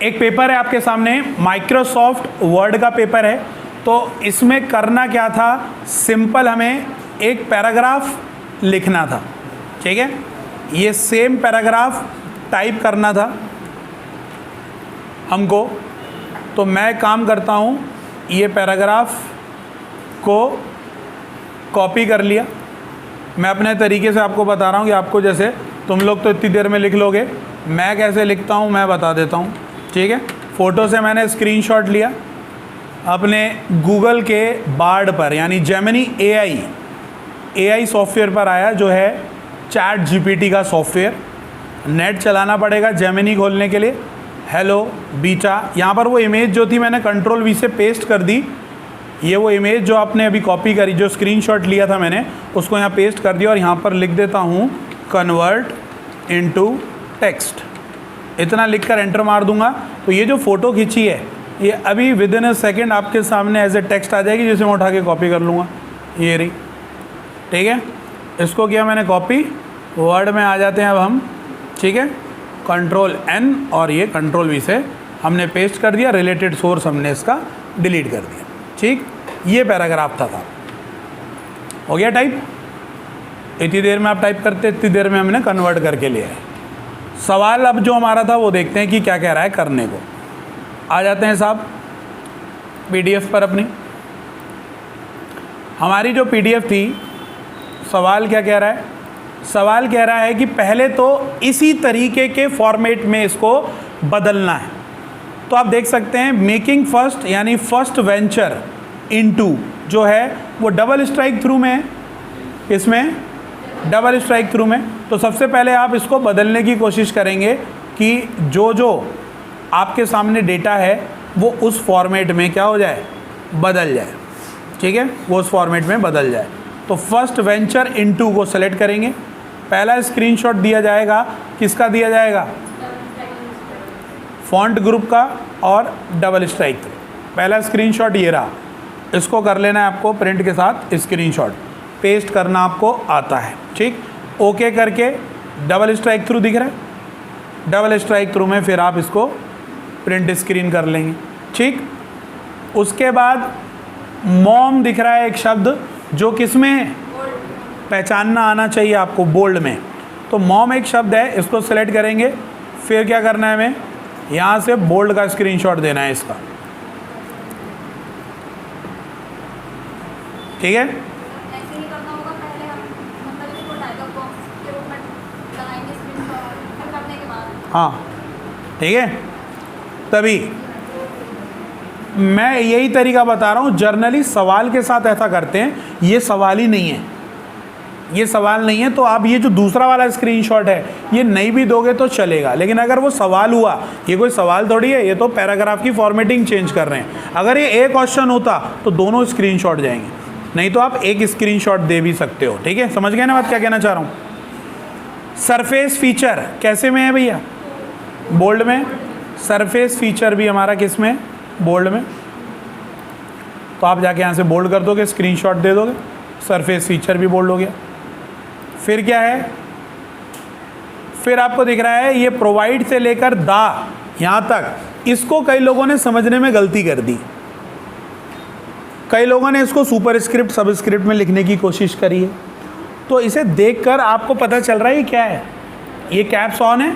एक पेपर है आपके सामने, माइक्रोसॉफ्ट वर्ड का पेपर है। तो इसमें करना क्या था, सिंपल हमें एक पैराग्राफ लिखना था, ठीक है। ये सेम पैराग्राफ टाइप करना था हमको। तो मैं काम करता हूँ, ये पैराग्राफ को कॉपी कर लिया। मैं अपने तरीके से आपको बता रहा हूँ कि आपको जैसे तुम लोग तो इतनी देर में लिख लोगे, मैं कैसे लिखता हूँ मैं बता देता हूँ, ठीक है। फ़ोटो से मैंने स्क्रीनशॉट लिया अपने गूगल के बार्ड पर, यानी जेमिनी एआई सॉफ्टवेयर पर आया, जो है चैट जीपीटी का सॉफ्टवेयर। नेट चलाना पड़ेगा जेमिनी खोलने के लिए। हेलो बीटा, यहाँ पर वो इमेज जो थी मैंने कंट्रोल वी से पेस्ट कर दी। ये वो इमेज जो आपने अभी कॉपी करी, जो स्क्रीनशॉट लिया था मैंने, उसको यहाँ पेस्ट कर दिया और यहाँ पर लिख देता हूँ कन्वर्ट इनटू टेक्स्ट। इतना लिखकर एंटर मार दूंगा तो ये जो फ़ोटो खींची है ये अभी विद इन अ सेकेंड आपके सामने एज ए टेक्स्ट आ जाएगी, जिसे मैं उठा के कॉपी कर लूँगा। ये रही, ठीक है। इसको किया मैंने कॉपी, वर्ड में आ जाते हैं अब हम, ठीक है। कंट्रोल N और ये कंट्रोल V से हमने पेस्ट कर दिया, रिलेटेड सोर्स हमने इसका डिलीट कर दिया, ठीक। ये पैराग्राफ था हो गया टाइप। इतनी देर में आप टाइप करते, इतनी देर में हमने कन्वर्ट करके लिया है। सवाल अब जो हमारा था वो देखते हैं कि क्या कह रहा है करने को। आ जाते हैं साहब PDF पर अपनी। हमारी जो PDF थी, सवाल क्या कह रहा है, सवाल कह रहा है कि पहले तो इसी तरीके के फॉर्मेट में इसको बदलना है। तो आप देख सकते हैं मेकिंग फर्स्ट, यानी फर्स्ट वेंचर इनटू जो है वो डबल स्ट्राइक थ्रू में है। इसमें डबल स्ट्राइक थ्रू में, तो सबसे पहले आप इसको बदलने की कोशिश करेंगे कि जो आपके सामने डेटा है वो उस फॉर्मेट में क्या हो जाए, बदल जाए, ठीक है, वो उस फॉर्मेट में बदल जाए। तो फर्स्ट वेंचर इनटू को सेलेक्ट करेंगे। पहला स्क्रीनशॉट दिया जाएगा, किसका दिया जाएगा, फॉन्ट ग्रुप का और डबल स्ट्राइक। पहला स्क्रीनशॉट ये रहा, इसको कर लेना है आपको प्रिंट के साथ स्क्रीनशॉट, पेस्ट करना आपको आता है, ठीक। ओके करके डबल स्ट्राइक थ्रू दिख रहा है, डबल स्ट्राइक थ्रू में फिर आप इसको प्रिंट स्क्रीन कर लेंगे, ठीक। उसके बाद मॉम दिख रहा है एक शब्द, जो किस में है, पहचानना आना चाहिए आपको, बोल्ड में। तो मॉम एक शब्द है, इसको सेलेक्ट करेंगे। फिर क्या करना है, हमें यहाँ से बोल्ड का स्क्रीनशॉट देना है इसका, ठीक है। हाँ ठीक है, तभी मैं यही तरीका बता रहा हूँ। जर्नली सवाल के साथ ऐसा करते हैं, ये सवाल ही नहीं है, ये सवाल नहीं है। तो आप ये जो दूसरा वाला स्क्रीनशॉट है ये नहीं भी दोगे तो चलेगा, लेकिन अगर वो सवाल हुआ, ये कोई सवाल थोड़ी है, ये तो पैराग्राफ की फॉर्मेटिंग चेंज कर रहे हैं। अगर ये एक क्वेश्चन होता तो दोनों स्क्रीनशॉट जाएंगे, नहीं तो आप एक स्क्रीनशॉट दे भी सकते हो, ठीक है। समझ गए ना बात क्या कहना चाह रहा हूँ। सरफेस फीचर कैसे में है भैया, बोल्ड में। सरफेस फीचर भी हमारा किस में, बोल्ड में। तो आप जाके यहाँ से बोल्ड कर दोगे, स्क्रीनशॉट दे दोगे, सरफेस फीचर भी बोल्ड हो गया। फिर क्या है, फिर आपको दिख रहा है ये प्रोवाइड से लेकर दा यहाँ तक, इसको कई लोगों ने समझने में गलती कर दी। कई लोगों ने इसको सुपरस्क्रिप्ट सबस्क्रिप्ट में लिखने की कोशिश करी है। तो इसे देखकर आपको पता चल रहा है ये क्या है, ये कैप्स ऑन है,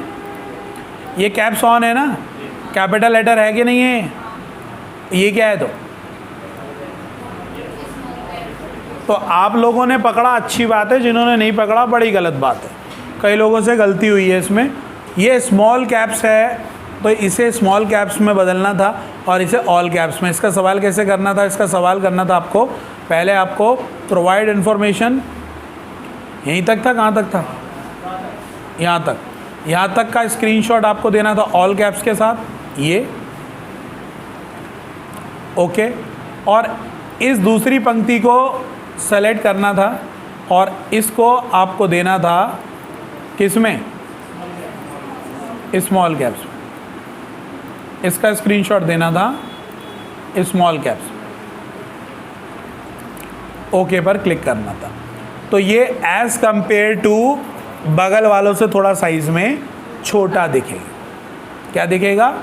ये कैप्स ऑन है ना, कैपिटल लेटर है कि नहीं है, ये क्या है। तो आप लोगों ने पकड़ा, अच्छी बात है, जिन्होंने नहीं पकड़ा बड़ी गलत बात है। कई लोगों से गलती हुई है इसमें। ये स्मॉल कैप्स है तो इसे स्मॉल कैप्स में बदलना था और इसे ऑल कैप्स में। इसका सवाल कैसे करना था, इसका सवाल करना था आपको, पहले आपको प्रोवाइड इन्फॉर्मेशन, यहीं तक था, कहाँ तक था, यहाँ तक का स्क्रीनशॉट आपको देना था ऑल कैप्स के साथ, ये ओके। और इस दूसरी पंक्ति को सेलेक्ट करना था और इसको आपको देना था किसमें, स्मॉल कैप्स में। इसका स्क्रीनशॉट देना था स्मॉल कैप्स, ओके पर क्लिक करना था। तो ये एज कंपेयर टू बगल वालों से थोड़ा साइज में छोटा दिखेगा। क्या दिखेगा,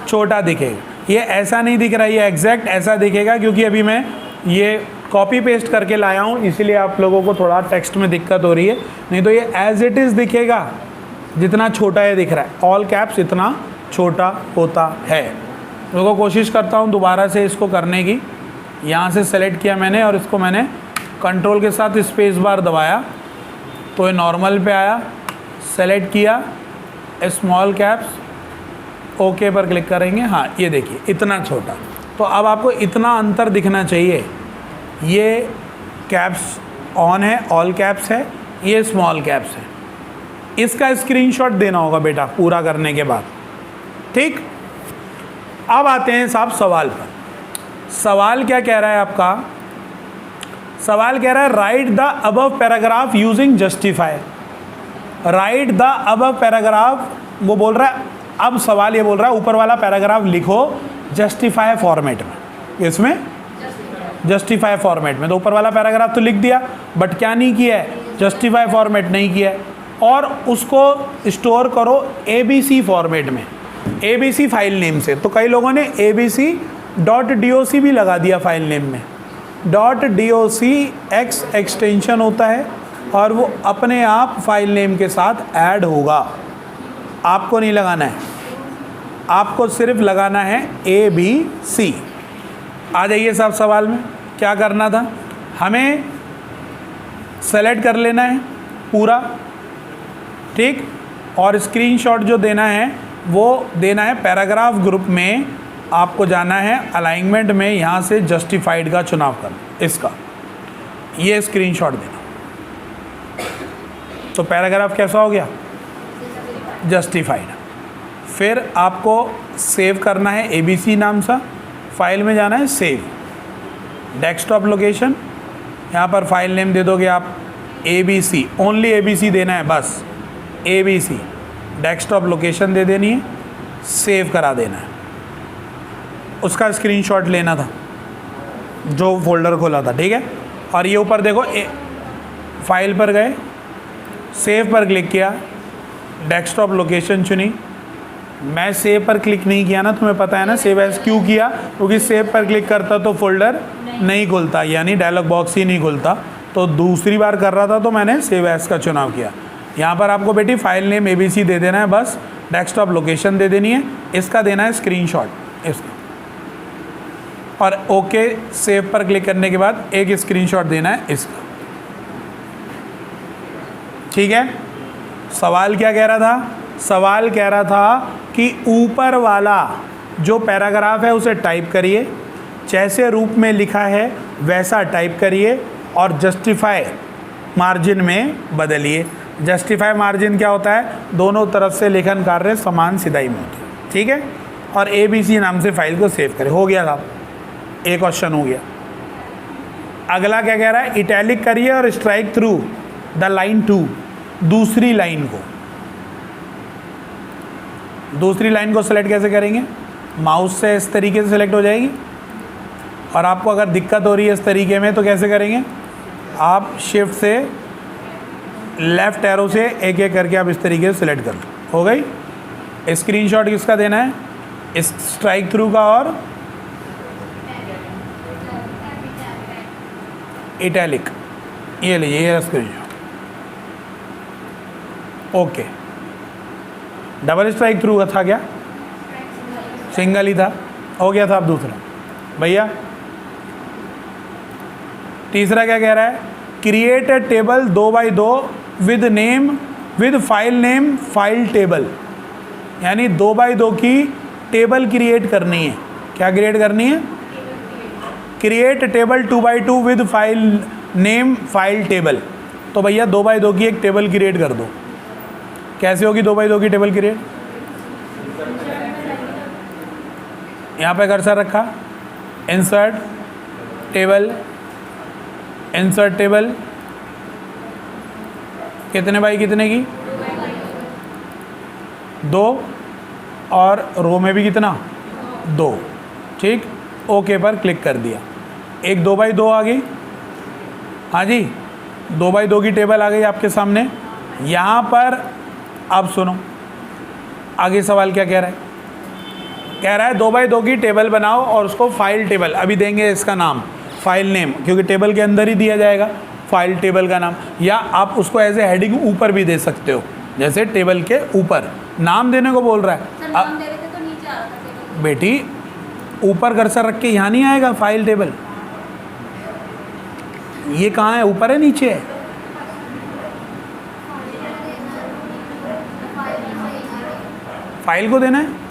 छोटा दिखेगा। ये ऐसा नहीं दिख रहा, ये एग्जैक्ट ऐसा दिखेगा क्योंकि अभी मैं ये कॉपी पेस्ट करके लाया हूँ, इसीलिए आप लोगों को थोड़ा टेक्स्ट में दिक्कत हो रही है, नहीं तो ये एज इट इज़ दिखेगा जितना छोटा ये दिख रहा है, ऑल कैप्स इतना छोटा होता है। तो कोशिश करता हूँ दोबारा से इसको करने की। यहाँ से सेलेक्ट किया मैंने और इसको मैंने कंट्रोल के साथ स्पेस बार दबाया तो ये नॉर्मल पे आया। सेलेक्ट किया स्मॉल कैप्स, ओके पर क्लिक करेंगे। हाँ ये देखिए इतना छोटा। तो अब आपको इतना अंतर दिखना चाहिए। ये कैप्स ऑन है, ऑल कैप्स है, ये स्मॉल कैप्स है। इसका स्क्रीनशॉट देना होगा बेटा पूरा करने के बाद, ठीक। अब आते हैं साहब सवाल पर। सवाल क्या कह रहा है आपका? सवाल कह रहा है right the above paragraph using justify. Right the above paragraph, वो बोल रहा है, अब सवाल ये बोल रहा है ऊपर वाला पैराग्राफ लिखो जस्टिफाई फॉर्मेट में। इसमें जस्टिफाई फॉर्मेट में, तो ऊपर वाला पैराग्राफ तो लिख दिया बट क्या नहीं किया है, जस्टिफाई फॉर्मेट नहीं किया है। और उसको स्टोर करो ABC फॉर्मेट में, ABC फाइल नेम से। तो कई लोगों ने abc.doc भी लगा दिया फाइल नेम में। .doc x एक्सटेंशन होता है और वो अपने आप फाइल नेम के साथ ऐड होगा, आपको नहीं लगाना है, आपको सिर्फ लगाना है ABC। आ जाइए साहब सवाल में। क्या करना था हमें? सेलेक्ट कर लेना है पूरा, ठीक। और स्क्रीनशॉट जो देना है वो देना है पैराग्राफ ग्रुप में। आपको जाना है अलाइनमेंट में, यहाँ से जस्टिफाइड का चुनाव करना, इसका ये स्क्रीनशॉट देना। तो पैराग्राफ कैसा हो गया? जस्टिफाइड। फिर आपको सेव करना है ABC नाम सा, फाइल में जाना है सेव, डेस्कटॉप लोकेशन, यहाँ पर फाइल नेम दे दोगे आप ABC, ओनली ABC देना है बस, ABC। डेस्कटॉप लोकेशन दे देनी है, सेव करा देना है। उसका स्क्रीनशॉट लेना था जो फोल्डर खोला था, ठीक है। और ये ऊपर देखो फाइल पर गए, सेव पर क्लिक किया, डेस्कटॉप लोकेशन चुनी। मैं सेव पर क्लिक नहीं किया ना, तुम्हें पता है ना सेव एज क्यों किया, क्योंकि सेव पर क्लिक करता तो फोल्डर नहीं खुलता, यानी डायलॉग बॉक्स ही नहीं खुलता। तो दूसरी बार कर रहा था तो मैंने सेव एज का चुनाव किया। यहाँ पर आपको बेटी फाइल नेम ABC दे देना है बस, डेस्कटॉप लोकेशन दे देनी है, इसका देना है स्क्रीनशॉट इसका, और ओके सेव पर क्लिक करने के बाद एक स्क्रीनशॉट देना है इसका, ठीक है। सवाल क्या कह रहा था? सवाल कह रहा था कि ऊपर वाला जो पैराग्राफ है उसे टाइप करिए, जैसे रूप में लिखा है वैसा टाइप करिए और जस्टिफाई मार्जिन में बदलिए। जस्टिफाई मार्जिन क्या होता है? दोनों तरफ से लेखन कार्य समान सिधाई में होती है, ठीक है। और ABC नाम से फाइल को सेव करें। हो गया साहब, एक क्वेश्चन हो गया। अगला क्या कह रहा है? इटैलिक करिए और स्ट्राइक थ्रू द लाइन 2, दूसरी लाइन को। दूसरी लाइन को सेलेक्ट कैसे करेंगे? माउस से इस तरीके से सेलेक्ट हो जाएगी। और आपको अगर दिक्कत हो रही है इस तरीके में तो कैसे करेंगे? आप शिफ्ट से लेफ़्ट एरो से एक एक करके आप इस तरीके से सिलेक्ट कर लो। हो गई। स्क्रीनशॉट किसका देना है? इस स्ट्राइक थ्रू का और इटैलिक। ये लीजिए, ये screenshot. Okay, double strike through का था क्या? सिंगल ही था, हो गया था। अब दूसरा भैया, तीसरा क्या कह रहा है? Create a table 2x2 with name with file name file table, यानी 2x2 की टेबल क्रिएट करनी है। क्या क्रिएट करनी है? Create table 2x2 with file name file table. तो भैया 2x2 की एक टेबल क्रिएट कर दो। कैसे होगी 2x2 की टेबल क्रिएट? यहाँ पे कर्सर रखा, इंसर्ट टेबल, इंसर्ट टेबल, कितने बाई कितने की? 2, और रो में भी कितना? 2, ठीक। ओके पर क्लिक कर दिया, एक 2x2 आ गई। हाँ जी, 2x2 की टेबल आ गई आपके सामने। यहाँ पर अब सुनो, आगे सवाल क्या कह रहा है? कह रहा है 2x2 की टेबल बनाओ और उसको फाइल टेबल, अभी देंगे इसका नाम फाइल नेम, क्योंकि टेबल के अंदर ही दिया जाएगा फाइल टेबल का नाम, या आप उसको एज ए हेडिंग ऊपर भी दे सकते हो, जैसे टेबल के ऊपर नाम देने को बोल रहा है। नाम दे रहे थे तो नीचे आ रहा था टेबल। बेटी ऊपर कर्सर रख के यहाँ नहीं आएगा फाइल टेबल, ये कहाँ है, ऊपर है नीचे है? फाइल को देना है।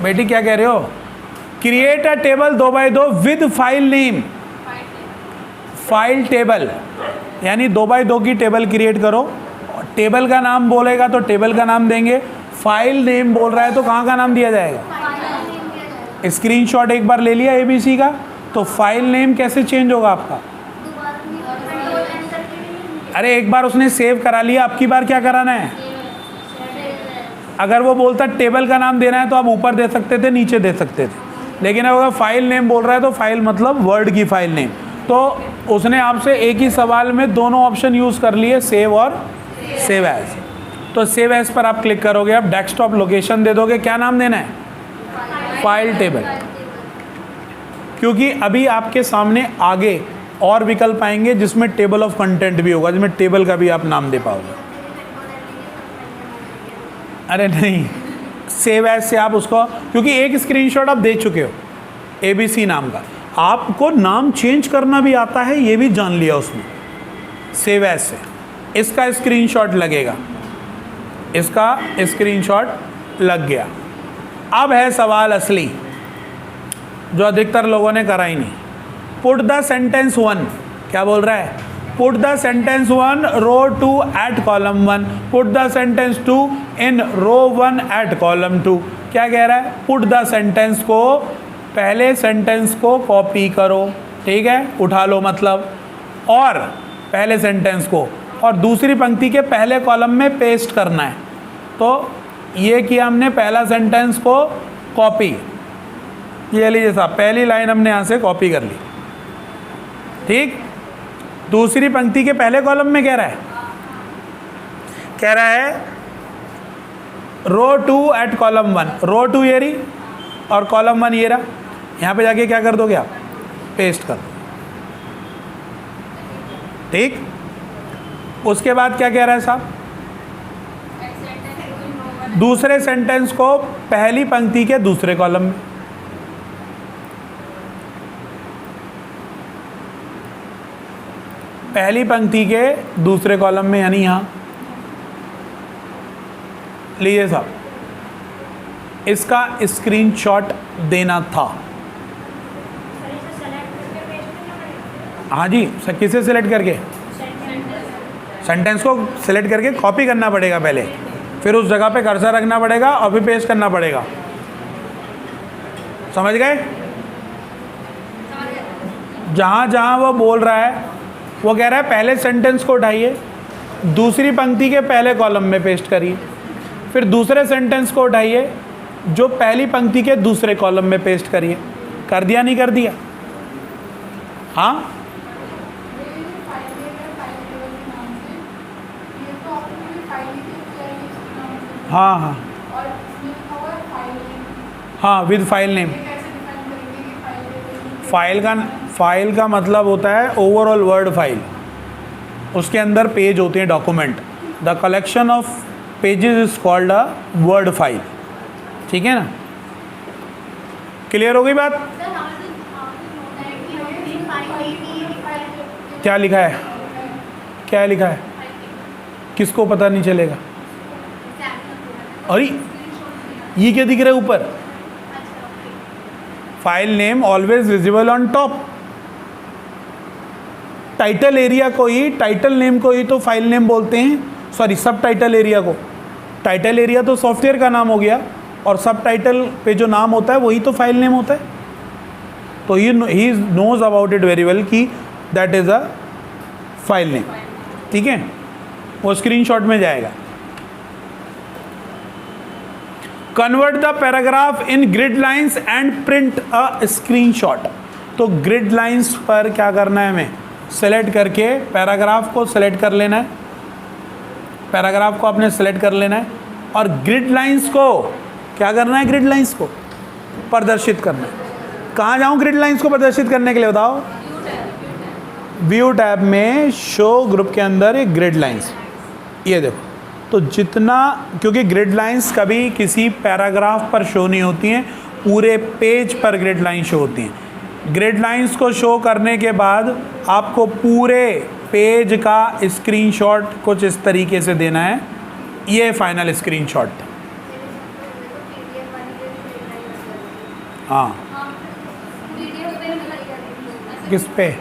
बेटी क्या कह रहे हो? Create a table 2x2 with file name, file table यानी 2x2 की टेबल क्रिएट करो। टेबल का नाम बोलेगा तो टेबल का नाम देंगे, फाइल नेम बोल रहा है तो कहाँ का नाम दिया जाएगा? स्क्रीनशॉट एक बार ले लिया ABC का, तो फाइल नेम कैसे चेंज होगा आपका? अरे एक बार उसने सेव करा लिया, अब की बार क्या कराना है? अगर वो बोलता टेबल का नाम देना है तो आप ऊपर दे सकते थे, नीचे दे सकते थे, लेकिन अगर फाइल नेम बोल रहा है तो फाइल मतलब वर्ड की फाइल नेम। तो उसने आपसे एक ही सवाल में दोनों ऑप्शन यूज़ कर लिए, सेव और सेव एज। तो सेव एज पर आप क्लिक करोगे, आप डेस्कटॉप लोकेशन दे दोगे, क्या नाम देना है? File table. क्योंकि अभी आपके सामने आगे और विकल्प आएंगे जिसमें टेबल ऑफ कंटेंट भी होगा, जिसमें टेबल का भी आप नाम दे पाओगे। अरे नहीं, सेव एज से आप उसको, क्योंकि एक स्क्रीनशॉट आप दे चुके हो ABC नाम का, आपको नाम चेंज करना भी आता है, ये भी जान लिया उसने सेव एज से। इसका स्क्रीनशॉट लगेगा, इसका स्क्रीनशॉट लग गया। अब है सवाल असली जो अधिकतर लोगों ने करा ही नहीं। पुट द सेंटेंस 1, क्या बोल रहा है? Put the sentence 1 row 2 at column 1, put the sentence 2 in row 1 at column 2। क्या कह रहा है? पुट द सेंटेंस को, पहले सेंटेंस को कॉपी करो, ठीक है, उठा लो मतलब, और पहले सेंटेंस को और दूसरी पंक्ति के पहले कॉलम में पेस्ट करना है। तो ये किया हमने, पहला सेंटेंस को कॉपी, ये लीजिए साहब, पहली लाइन हमने यहाँ से कॉपी कर ली, ठीक। दूसरी पंक्ति के पहले कॉलम में कह रहा है, कह रहा है रो 2 एट कॉलम 1, रो 2 ये रही और कॉलम 1 ये रहा। यहाँ पे जाके क्या कर दोगे आप? पेस्ट कर दो, ठीक। उसके बाद क्या कह रहा है साहब? दूसरे सेंटेंस को पहली पंक्ति के दूसरे कॉलम में, पहली पंक्ति के दूसरे कॉलम में, यानी यहां लीजिए साहब, इसका स्क्रीनशॉट देना था। हाँ जी, किसे सिलेक्ट करके? सेंटेंस को सिलेक्ट करके कॉपी करना पड़ेगा पहले, फिर उस जगह पे कर्सर रखना पड़ेगा और फिर पेस्ट करना पड़ेगा। समझ गए? जहाँ जहाँ वो बोल रहा है, वो कह रहा है पहले सेंटेंस को उठाइए, दूसरी पंक्ति के पहले कॉलम में पेस्ट करिए, फिर दूसरे सेंटेंस को उठाइए जो पहली पंक्ति के दूसरे कॉलम में पेस्ट करिए। कर दिया नहीं कर दिया? हाँ, हाँ हाँ हाँ, विद फाइल नेम। फाइल का मतलब होता है ओवरऑल वर्ड फाइल, उसके अंदर पेज होते हैं, document. The collection of pages is called a word file, ठीक है ना? क्लियर हो गई बात? क्या लिखा है? क्या लिखा है? किसको पता नहीं चलेगा? अरे ये क्या दिख रहा है ऊपर? File name always visible on top. Title area को ही, टाइटल नेम को ही तो फाइल नेम बोलते हैं, सॉरी सब टाइटल एरिया को। टाइटल एरिया तो सॉफ्टवेयर का नाम हो गया, और सब टाइटल पे जो नाम होता है वही तो फाइल नेम होता है। तो he knows about it very well कि that is a file name, ठीक है। वो स्क्रीनशॉट में जाएगा। Convert the paragraph in grid lines and print a screenshot. तो ग्रिड लाइंस पर क्या करना है हमें? सेलेक्ट करके पैराग्राफ को सेलेक्ट कर लेना है, पैराग्राफ को आपने सेलेक्ट कर लेना है, और ग्रिड लाइंस को क्या करना है, ग्रिड लाइंस को प्रदर्शित करना है। कहाँ जाऊँ ग्रिड लाइंस को प्रदर्शित करने के लिए बताओ? व्यू टैब में शो ग्रुप के अंदर ये ग्रिड लाइंस, ये देखो। तो जितना, क्योंकि ग्रिड लाइंस कभी किसी पैराग्राफ पर शो नहीं होती हैं, पूरे पेज पर ग्रिड लाइन शो होती हैं। ग्रिड लाइंस को शो करने के बाद आपको पूरे पेज का स्क्रीनशॉट कुछ इस तरीके से देना है। ये फाइनल स्क्रीनशॉट था। हाँ, वीडियो पे लगाई जाती है। किस पे? इस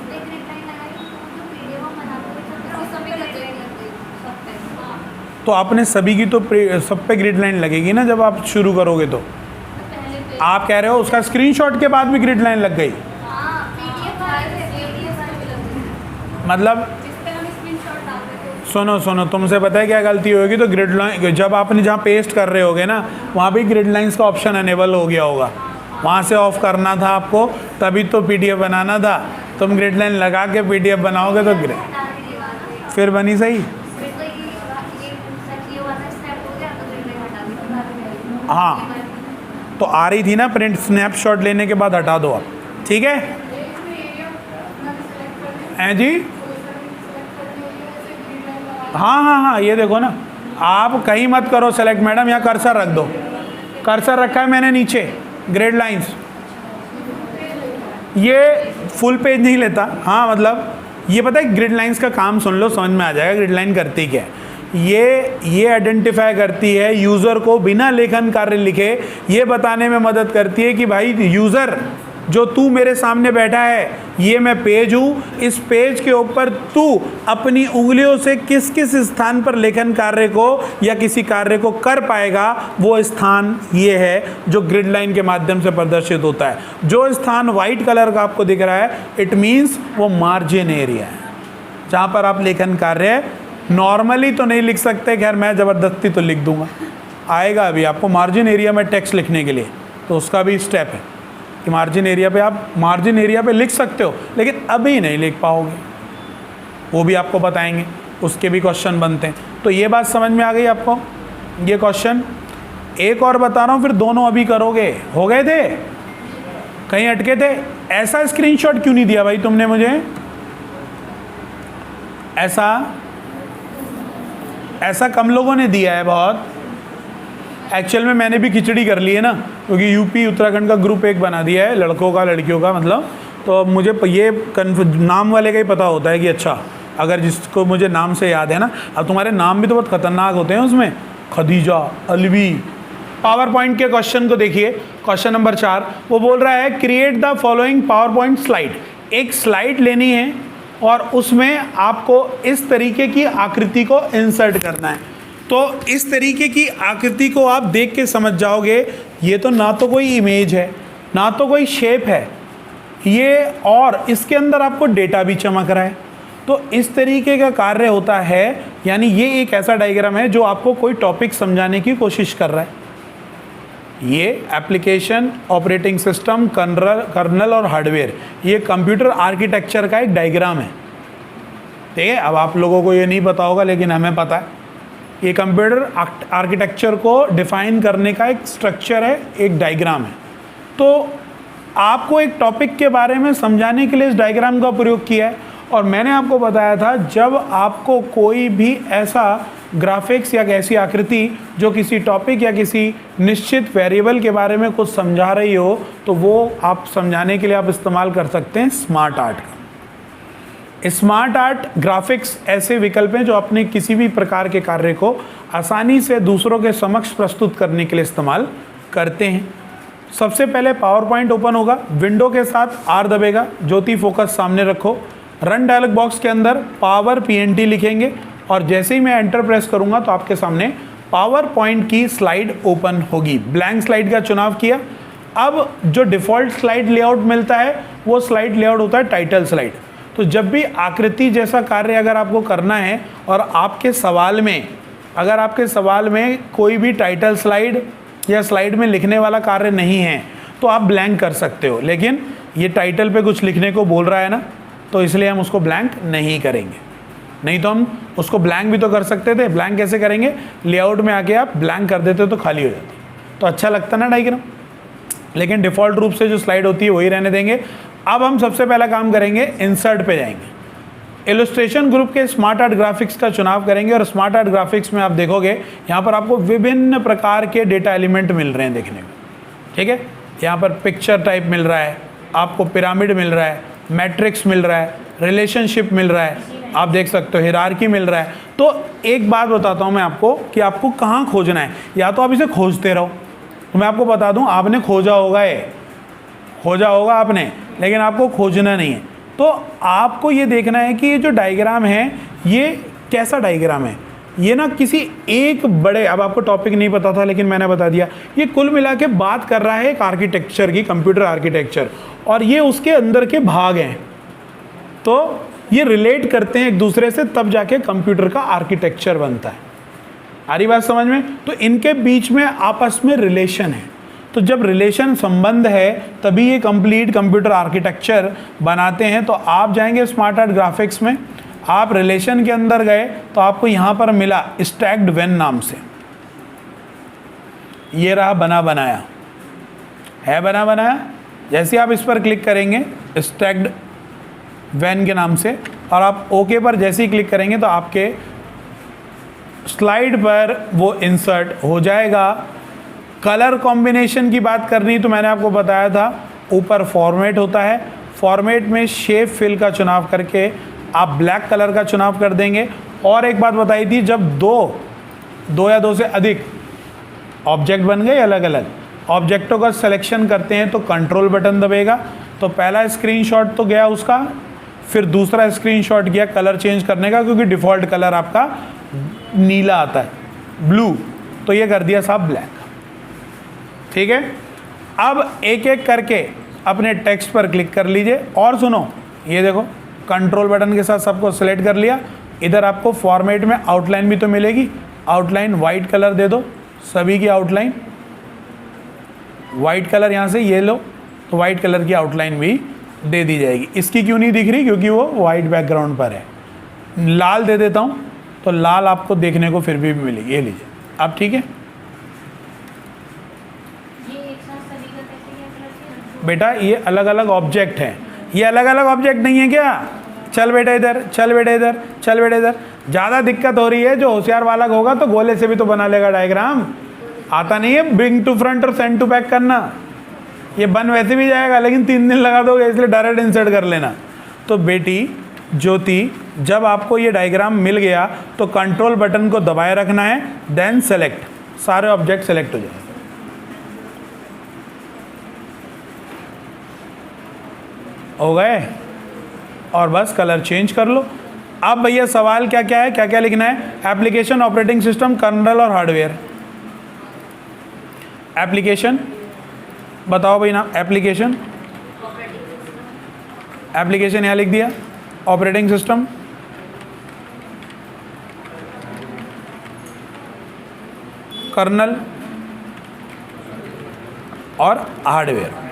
पे ग्रिड लाइन लगाई तो जो वीडियो हम बनाते हैं सब पे कर देंगे, सब पे। हाँ, तो आपने सभी की तो सब पे ग्रिड लाइन लगेगी ना जब आप शुरू करोगे। तो पहले पे। आप कह रहे हो उसका स्क्रीनशॉट के बाद भी ग्रिड लाइन लग गई, हाँ, पीडीएफ फाइल है, पीडीएफ फाइल भी लग गई। मतलब जिस पे हम स्क्रीनशॉट डालते थे। सुनो सुनो, तुमसे पता है क्या गलती होगी? तो ग्रिड लाइन जब आपने जहाँ पेस्ट कर रहे होगे ना, वहाँ भी ग्रिड लाइंस का ऑप्शन अनेबल हो गया होगा, वहाँ से ऑफ करना था आपको, तभी तो पीडीएफ बनाना था। तुम ग्रिड लाइन लगा के पीडीएफ बनाओगे तो फिर बनी सही। हाँ, तो आ रही थी ना प्रिंट स्नैपशॉट लेने के बाद हटा दो आप, ठीक है? हैं जी? हाँ हाँ हाँ, ये देखो ना, आप कहीं मत करो सेलेक्ट मैडम, यहाँ कर्सर रख दो। कर्सर रखा है मैंने नीचे, ग्रिड लाइंस। ये फुल पेज नहीं लेता। हाँ, मतलब ये पता है ग्रिड लाइंस का काम सुन लो, समझ में आ जाएगा ग्रिड लाइन करती क्या है। ये आइडेंटिफाई करती है यूज़र को बिना लेखन कार्य लिखे, ये बताने में मदद करती है कि भाई यूज़र जो तू मेरे सामने बैठा है, ये मैं पेज हूँ, इस पेज के ऊपर तू अपनी उंगलियों से किस किस स्थान पर लेखन कार्य को या किसी कार्य को कर पाएगा, वो स्थान ये है जो ग्रिड लाइन के माध्यम से प्रदर्शित होता है। जो स्थान वाइट कलर का आपको दिख रहा है, इट मीन्स वो मार्जिन एरिया है, जहाँ पर आप लेखन कार्य नॉर्मली तो नहीं लिख सकते। खैर मैं ज़बरदस्ती तो लिख दूंगा, आएगा अभी आपको मार्जिन एरिया में टेक्स्ट लिखने के लिए, तो उसका भी स्टेप है कि मार्जिन एरिया पे आप मार्जिन एरिया पे लिख सकते हो, लेकिन अभी नहीं लिख पाओगे, वो भी आपको बताएंगे, उसके भी क्वेश्चन बनते हैं। तो ये बात समझ में आ गई आपको? ये क्वेश्चन एक और बता रहा हूँ, फिर दोनों अभी करोगे। हो गए थे, कहीं अटके थे? ऐसा स्क्रीनशॉट क्यों नहीं दिया भाई तुमने मुझे? ऐसा कम लोगों ने दिया है बहुत। एक्चुअल में मैंने भी खिचड़ी कर ली है ना, क्योंकि यूपी उत्तराखंड का ग्रुप एक बना दिया है, लड़कों का लड़कियों का, मतलब तो मुझे ये नाम वाले का ही पता होता है कि अच्छा, अगर जिसको मुझे नाम से याद है ना। अब तुम्हारे नाम भी तो बहुत खतरनाक होते हैं उसमें, खदीजा, अलवी। पावर पॉइंट के क्वेश्चन को देखिए, क्वेश्चन नंबर 4 वो बोल रहा है create the following power point slide. एक स्लाइड लेनी है और उसमें आपको इस तरीके की आकृति को इंसर्ट करना है। तो इस तरीके की आकृति को आप देख के समझ जाओगे, ये तो ना तो कोई इमेज है ना तो कोई शेप है ये, और इसके अंदर आपको डेटा भी चमक रहा है। तो इस तरीके का कार्य होता है, यानी ये एक ऐसा डायग्राम है जो आपको कोई टॉपिक समझाने की कोशिश कर रहा है। ये एप्लीकेशन, ऑपरेटिंग सिस्टम, कर्नल और हार्डवेयर, ये कंप्यूटर आर्किटेक्चर का एक डायग्राम है, ठीक है? अब आप लोगों को ये नहीं पता होगा, लेकिन हमें पता है। ये कंप्यूटर आर्किटेक्चर को डिफाइन करने का एक स्ट्रक्चर है, एक डायग्राम है। तो आपको एक टॉपिक के बारे में समझाने के लिए इस डायग्राम का प्रयोग किया है। और मैंने आपको बताया था, जब आपको कोई भी ऐसा ग्राफिक्स या ऐसी आकृति जो किसी टॉपिक या किसी निश्चित वेरिएबल के बारे में कुछ समझा रही हो, तो वो आप समझाने के लिए आप इस्तेमाल कर सकते हैं स्मार्ट आर्ट का। स्मार्ट आर्ट ग्राफिक्स ऐसे विकल्प हैं जो अपने किसी भी प्रकार के कार्य को आसानी से दूसरों के समक्ष प्रस्तुत करने के लिए इस्तेमाल करते हैं। सबसे पहले पावर पॉइंट ओपन होगा, विंडो के साथ आर दबेगा, ज्योति फोकस सामने रखो, रन डायलॉग बॉक्स के अंदर पावर पीएनटी लिखेंगे और जैसे ही मैं एंटर प्रेस करूंगा तो आपके सामने पावर पॉइंट की स्लाइड ओपन होगी। ब्लैंक स्लाइड का चुनाव किया। अब जो डिफ़ॉल्ट स्लाइड लेआउट मिलता है वो स्लाइड लेआउट होता है टाइटल स्लाइड। तो जब भी आकृति जैसा कार्य अगर आपको करना है और आपके सवाल में कोई भी टाइटल स्लाइड या स्लाइड में लिखने वाला कार्य नहीं है तो आप ब्लैंक कर सकते हो, लेकिन ये टाइटल पे कुछ लिखने को बोल रहा है ना, तो इसलिए हम उसको ब्लैंक नहीं करेंगे। नहीं तो हम उसको ब्लैंक भी तो कर सकते थे। ब्लैंक कैसे करेंगे, लेआउट में आके आप ब्लैंक कर देते तो खाली हो जाती, तो अच्छा लगता ना डायग्राम। लेकिन डिफ़ॉल्ट रूप से जो स्लाइड होती है वही रहने देंगे। अब हम सबसे पहला काम करेंगे, इंसर्ट पे जाएंगे, इलस्ट्रेशन ग्रुप के स्मार्ट आर्ट ग्राफिक्स का चुनाव करेंगे। और स्मार्ट आर्ट ग्राफिक्स में आप देखोगे यहाँ पर आपको विभिन्न प्रकार के डेटा एलिमेंट मिल रहे हैं देखने को, ठीक है। यहाँ पर पिक्चर टाइप मिल रहा है, आपको पिरामिड मिल रहा है, मैट्रिक्स मिल रहा है, रिलेशनशिप मिल रहा है, आप देख सकते हो हिरार्की मिल रहा है। तो एक बात बताता हूँ मैं आपको कि आपको कहाँ खोजना है, या तो आप इसे खोजते रहो, तो मैं आपको बता दूँ आपने खोजा होगा, ये खोजा होगा आपने, लेकिन आपको खोजना नहीं है। तो आपको ये देखना है कि ये जो डायग्राम है ये कैसा डायग्राम है। ये ना किसी एक बड़े, अब आपको टॉपिक नहीं पता था लेकिन मैंने बता दिया, ये कुल मिला के बात कर रहा है एक आर्किटेक्चर की, कंप्यूटर आर्किटेक्चर, और ये उसके अंदर के भाग हैं, तो ये रिलेट करते हैं एक दूसरे से, तब जाके कंप्यूटर का आर्किटेक्चर बनता है। आ रही बात समझ में? तो इनके बीच में आपस में रिलेशन है, तो जब रिलेशन संबंध है तभी ये कंप्लीट कंप्यूटर आर्किटेक्चर बनाते हैं। तो आप जाएंगे स्मार्ट आर्ट ग्राफिक्स में, आप रिलेशन के अंदर गए तो आपको यहाँ पर मिला स्टैक्ड वेन नाम से, ये रहा बना बनाया है, बना बनाया। जैसे आप इस पर क्लिक करेंगे स्टैक्ड वेन के नाम से, और आप ओके पर जैसे ही क्लिक करेंगे तो आपके स्लाइड पर वो इंसर्ट हो जाएगा। कलर कॉम्बिनेशन की बात करनी तो मैंने आपको बताया था, ऊपर फॉर्मेट होता है, फॉर्मेट में शेप फिल का चुनाव करके आप ब्लैक कलर का चुनाव कर देंगे। और एक बात बताई थी, जब दो या दो से अधिक ऑब्जेक्ट बन गए अलग अलग ऑब्जेक्टों का सिलेक्शन करते हैं तो कंट्रोल बटन दबेगा। तो पहला स्क्रीनशॉट तो गया उसका, फिर दूसरा स्क्रीनशॉट गया कलर चेंज करने का, क्योंकि डिफ़ॉल्ट कलर आपका नीला आता है, ब्लू, तो ये कर दिया साहब ब्लैक, ठीक है। अब एक एक करके अपने टेक्स्ट पर क्लिक कर लीजिए, और सुनो ये देखो कंट्रोल बटन के साथ सबको सेलेक्ट कर लिया। इधर आपको फॉर्मेट में आउटलाइन भी तो मिलेगी, आउटलाइन वाइट कलर दे दो, सभी की आउटलाइन वाइट कलर, यहाँ से ये लो तो वाइट कलर की आउटलाइन भी दे दी जाएगी। इसकी क्यों नहीं दिख रही, क्योंकि वो वाइट बैकग्राउंड पर है। लाल दे देता हूँ तो लाल आपको देखने को फिर भी मिलेगी, ये लीजिए अब, ठीक है। बेटा ये अलग अलग ऑब्जेक्ट हैं, ये अलग अलग ऑब्जेक्ट नहीं है क्या? चल बेटा इधर, चल बेटा इधर, चल बेटा इधर। ज़्यादा दिक्कत हो रही है, जो होशियार वाला होगा तो गोले से भी तो बना लेगा डायग्राम। आता नहीं है ब्रिंग टू फ्रंट और सेंड टू बैक करना, ये बन वैसे भी जाएगा लेकिन 3 दिन लगा दोगे, इसलिए डायरेक्ट इंसर्ट कर लेना। तो बेटी ज्योति, जब आपको ये डायग्राम मिल गया तो कंट्रोल बटन को दबाए रखना है, देन सेलेक्ट, सारे ऑब्जेक्ट सेलेक्ट हो जाए। हो गए, और बस कलर चेंज कर लो। अब भैया सवाल क्या क्या है, क्या क्या लिखना है? एप्लीकेशन, ऑपरेटिंग सिस्टम, कर्नल और हार्डवेयर। एप्लीकेशन बताओ भाई नाम, एप्लीकेशन, एप्लीकेशन यहाँ लिख दिया। ऑपरेटिंग सिस्टम, कर्नल और हार्डवेयर।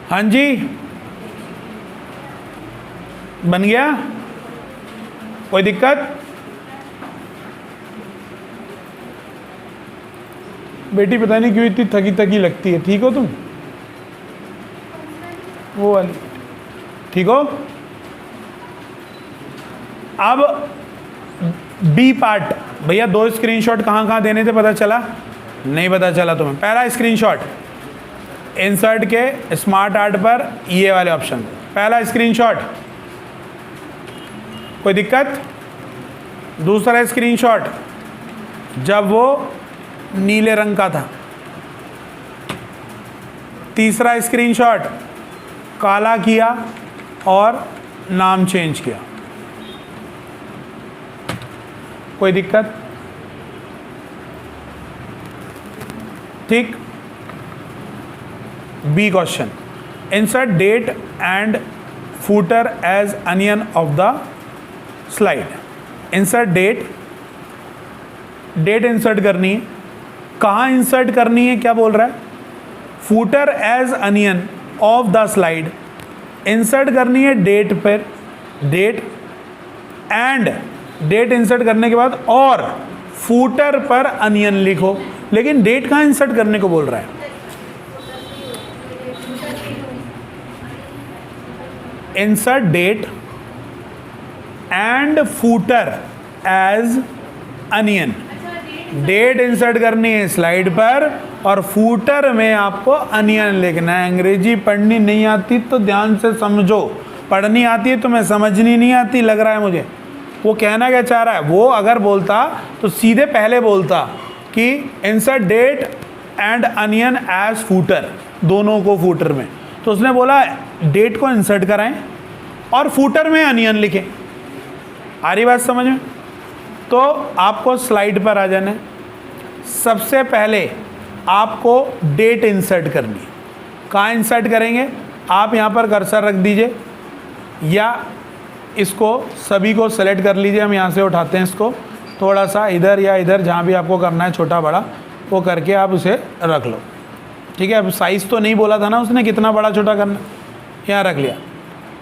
हाँ जी, बन गया? कोई दिक्कत? बेटी पता नहीं क्यों इतनी थकी थकी लगती है, ठीक हो तुम? वो वाली ठीक हो? अब बी पार्ट, भैया 2 स्क्रीनशॉट कहाँ कहाँ देने थे पता चला? नहीं पता चला तुम्हें? पहला स्क्रीनशॉट इंसर्ट के स्मार्ट आर्ट पर ये वाले ऑप्शन, पहला स्क्रीनशॉट, कोई दिक्कत? दूसरा स्क्रीनशॉट जब वो नीले रंग का था, तीसरा स्क्रीनशॉट काला किया और नाम चेंज किया, कोई दिक्कत? ठीक। B question, insert date and footer as onion of the slide. Insert date, date insert करनी है, कहाँ इंसर्ट करनी है, क्या बोल रहा है? Footer as onion of the slide, insert करनी है डेट पर, डेट एंड डेट इंसर्ट करने के बाद और फूटर पर अनियन लिखो। लेकिन डेट कहाँ इंसर्ट करने को बोल रहा है? Insert date and footer as onion. Date insert करनी है स्लाइड पर और फूटर में आपको अनियन लिखना है। अंग्रेजी पढ़नी नहीं आती तो ध्यान से समझो, पढ़नी आती है तो मैं समझनी नहीं आती लग रहा है मुझे। वो कहना क्या चाह रहा है? वो अगर बोलता तो सीधे पहले बोलता कि insert date and onion as footer, दोनों को फूटर में। तो उसने बोला डेट को इंसर्ट कराएं और फूटर में अनियन लिखें। आ रही बात समझ में? तो आपको स्लाइड पर आ जाना है। सबसे पहले आपको डेट इंसर्ट करनी है। कहाँ इंसर्ट करेंगे? आप यहाँ पर कर्सर रख दीजिए या इसको सभी को सेलेक्ट कर लीजिए। हम यहाँ से उठाते हैं इसको थोड़ा सा इधर या इधर, जहाँ भी आपको करना है छोटा बड़ा वो करके आप उसे रख लो। ठीक है, अब साइज़ तो नहीं बोला था ना उसने कितना बड़ा छोटा करना, यहाँ रख लिया।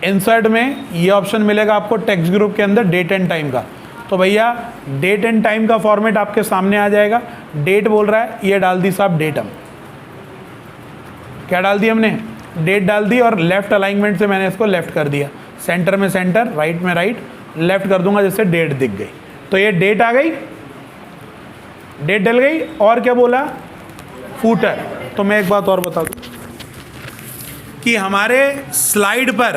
इंसर्ट में ये ऑप्शन मिलेगा आपको टेक्स्ट ग्रुप के अंदर डेट एंड टाइम का। तो भैया डेट एंड टाइम का फॉर्मेट आपके सामने आ जाएगा। डेट बोल रहा है, ये डाल दी साहब डेट। हम क्या डाल दी? हमने डेट डाल दी और लेफ्ट अलाइनमेंट से मैंने इसको लेफ्ट कर दिया। सेंटर में सेंटर, राइट में राइट, लेफ्ट कर दूंगा जिससे डेट दिख गई। तो ये डेट आ गई, डेट डल गई। और क्या बोला? फूटर। तो मैं एक बात और बता दूं कि हमारे स्लाइड पर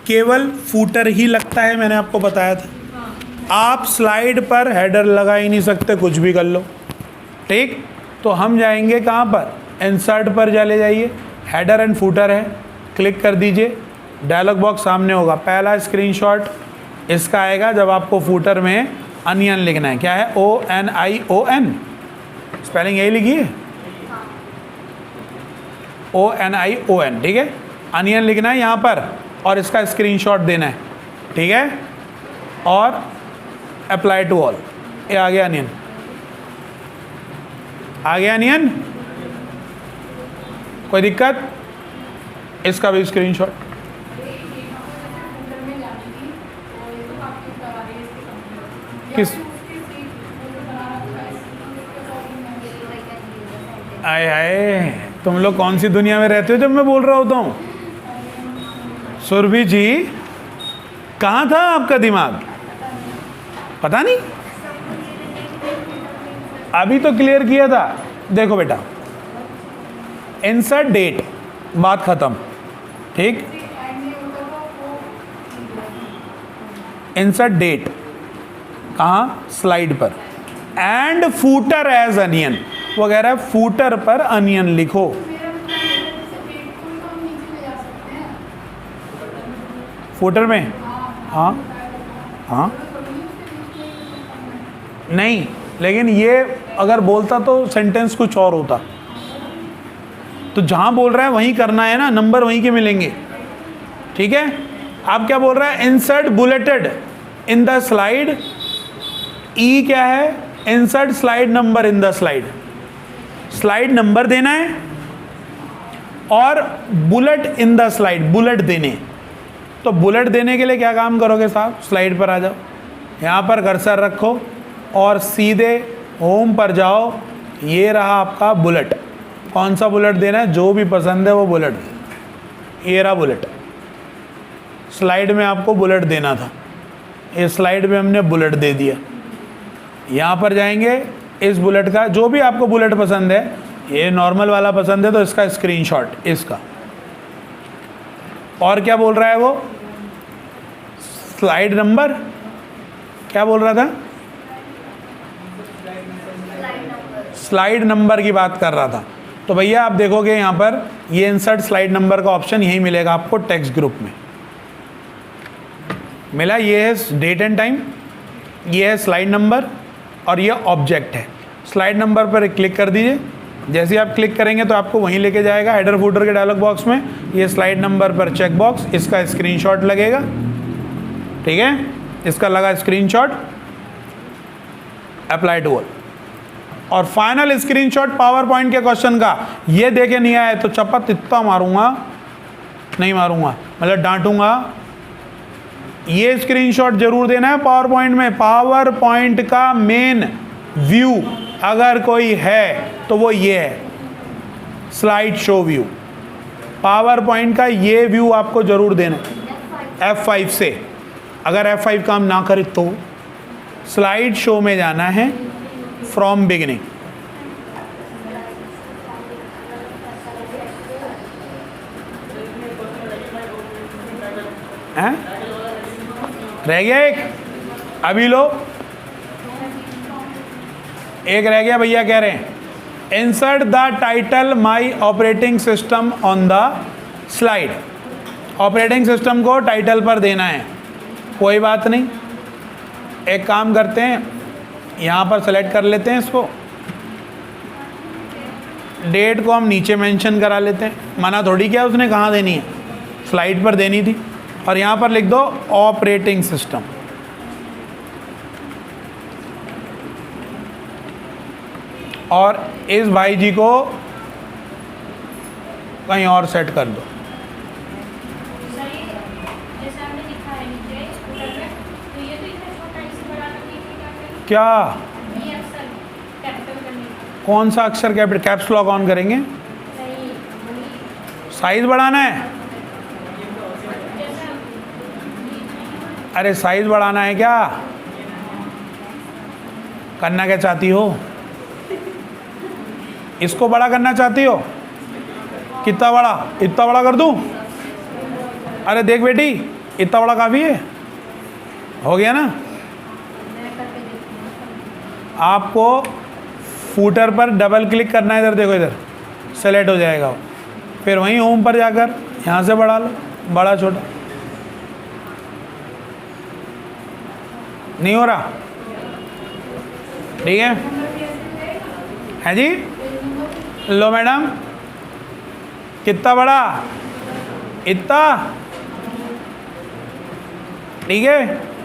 केवल फूटर ही लगता है, मैंने आपको बताया था। आप स्लाइड पर हेडर लगा ही नहीं सकते, कुछ भी कर लो। ठीक, तो हम जाएंगे कहाँ पर? इंसर्ट पर चले जाइए, हेडर एंड फूटर है, क्लिक कर दीजिए। डायलॉग बॉक्स सामने होगा। पहला स्क्रीनशॉट इसका आएगा जब आपको फूटर में अनियन लिखना है। क्या है? ONION, स्पेलिंग यही लिखी है, ONION। ठीक है, अनियन लिखना है यहाँ पर और इसका स्क्रीनशॉट देना है। ठीक है, और अप्लाई टू ऑल। ये आ गया अनियन, आ गया अनियन, कोई दिक्कत? इसका भी स्क्रीनशॉट। किस आए हाय, तुम लोग कौन सी दुनिया में रहते हो जब मैं बोल रहा होता हूँ? सुरभि जी, कहाँ था आपका दिमाग? पता नहीं, अभी तो क्लियर किया था। देखो बेटा, इंसर्ट डेट, बात खत्म। ठीक, इंसर्ट डेट कहाँ? स्लाइड पर। एंड फूटर एज अनियन, वो कह रहा है फूटर पर अनियन लिखो। फूटर में? हाँ हाँ, नहीं, लेकिन ये अगर बोलता तो सेंटेंस कुछ और होता। तो जहाँ बोल रहा है वहीं करना है ना, नंबर वहीं के मिलेंगे। ठीक है, आप क्या बोल रहा है? Insert bulleted in the slide. ई क्या है? Insert slide number in the slide. Slide number देना है और bullet in the slide, bullet देने। तो बुलेट देने के लिए क्या काम करोगे साहब? स्लाइड पर आ जाओ, यहाँ पर कर्सर रखो और सीधे होम पर जाओ। ये रहा आपका बुलेट। कौन सा बुलेट देना है? जो भी पसंद है वो बुलेट। ये रहा बुलेट। स्लाइड में आपको बुलेट देना था, इस स्लाइड में हमने बुलेट दे दिया। यहाँ पर जाएंगे, इस बुलेट का जो भी आपको बुलेट पसंद है, ये नॉर्मल वाला पसंद है तो इसका स्क्रीनशॉट इसका। और क्या बोल रहा है वो? Slide number. क्या बोल रहा था? स्लाइड नंबर की बात कर रहा था। तो भैया आप देखोगे यहाँ पर ये इंसर्ट स्लाइड नंबर का ऑप्शन यही मिलेगा आपको टेक्स्ट ग्रुप में मिला। ये है डेट एंड टाइम, ये है स्लाइड नंबर और ये ऑब्जेक्ट है। स्लाइड नंबर पर क्लिक कर दीजिए। जैसे ही आप क्लिक करेंगे तो आपको वहीं लेके जाएगा हेडर फूटर के डायलॉग बॉक्स में। ये स्लाइड नंबर पर चेक बॉक्स, इसका स्क्रीनशॉट लगेगा। ठीक है, इसका लगा स्क्रीनशॉट, अप्लाई टू ऑल। और फाइनल स्क्रीनशॉट पावर पॉइंट के क्वेश्चन का ये देखे नहीं आए तो चपत इतना मारूंगा, नहीं मारूंगा मतलब डांटूंगा, ये स्क्रीनशॉट जरूर देना है पावर पॉइंट में। पावर पॉइंट का मेन व्यू अगर कोई है तो वो ये है, slide show view. Power point का ये व्यू आपको जरूर देना है F5 से। अगर F5 काम ना करे तो स्लाइड शो में जाना है फ्रॉम बिगिनिंग। हैं? रह गया एक, अभी लो, एक रह गया भैया कह रहे हैं insert the title my operating system on the slide. Operating system को टाइटल पर देना है, कोई बात नहीं। एक काम करते हैं, यहाँ पर सेलेक्ट कर लेते हैं इसको, डेट को हम नीचे मेंशन करा लेते हैं। मना थोड़ी क्या उसने कहाँ देनी है, स्लाइड पर देनी थी। और यहाँ पर लिख दो ऑपरेटिंग सिस्टम। और इस भाई जी को कहीं और सेट कर दो। क्या कौन सा अक्षर कैपिटल, कैप्स लॉक ऑन करेंगे? साइज बढ़ाना है? अरे साइज बढ़ाना है क्या? करना क्या चाहती हो? इसको बड़ा करना चाहती हो? कितना बड़ा? इतना बड़ा कर दूं? अरे देख बेटी, इतना बड़ा काफ़ी है, हो गया ना। आपको फूटर पर डबल क्लिक करना है, इधर देखो, इधर सेलेक्ट हो जाएगा वो। फिर वहीं होम पर जाकर यहाँ से बढ़ा लो, बड़ा छोटा नहीं हो रहा, ठीक है जी। लो मैडम, कितना बड़ा? इतना, ठीक है।